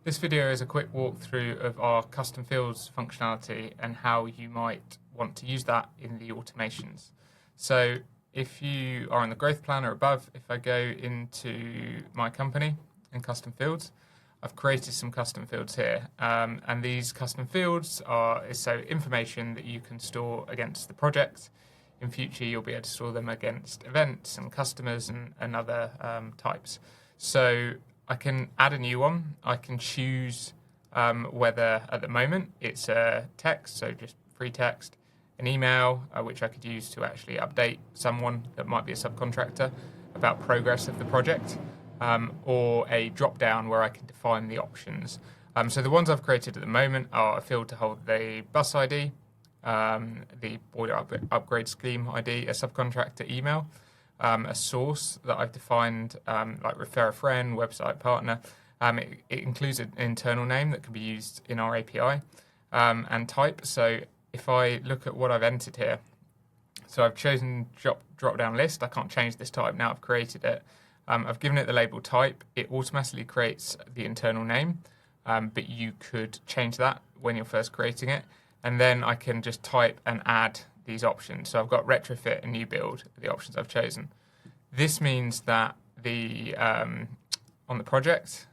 This video is a quick walkthrough of our custom fields functionality and how you might want to use that in the automations. So if you are on the growth plan or above, if I go into my company and custom fields, I've created some custom fields here. And these custom fields are information that you can store against the project. In future, you'll be able to store them against events and customers and other types. So I can add a new one. I can choose whether at the moment it's a text, so just free text, an email, which I could use to actually update someone that might be a subcontractor about progress of the project, or a drop-down where I can define the options. So the ones I've created at the moment are a field to hold the bus ID, the boiler upgrade scheme ID, a subcontractor email, a source that I've defined, like refer a friend, website partner. It includes an internal name that can be used in our API, and type. So if I look at what I've entered here, so I've chosen drop-down list. I can't change this type now. I've created it. I've given it the label type. It automatically creates the internal name, but you could change that when you're first creating it. And then I can just type and add these options. So I've got retrofit and new build, the options I've chosen. This means that on the project,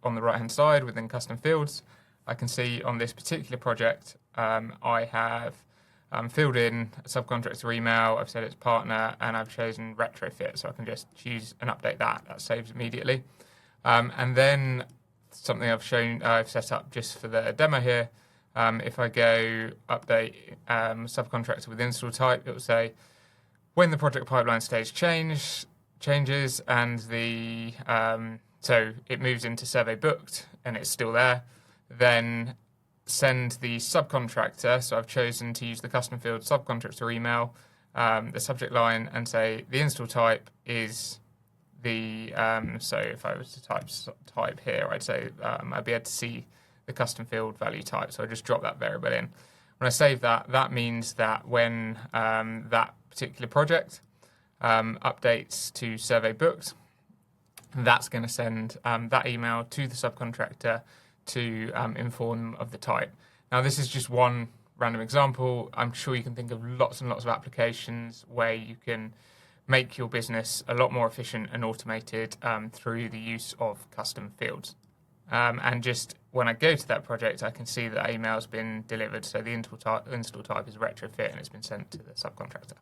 on the right-hand side within custom fields, I can see on this particular project, I have filled in a subcontractor email, I've said it's partner, and I've chosen retrofit. So I can just choose and update that. That saves immediately. And then something I've set up just for the demo here. If I go update subcontractor with install type, it will say when the project pipeline stage changes and the so it moves into survey booked and it's still there, then send the subcontractor. So I've chosen to use the custom field subcontractor email, the subject line, and say the install type is the so if I was to type here, I'd say I'd be able to see the custom field value type. So I just drop that variable in. When I save that, that means that when that particular project updates to survey booked, that's going to send that email to the subcontractor to inform of the type. Now, this is just one random example. I'm sure you can think of lots and lots of applications where you can make your business a lot more efficient and automated through the use of custom fields. And just when I go to that project, I can see that email's been delivered. So the install type is retrofit and it's been sent to the subcontractor.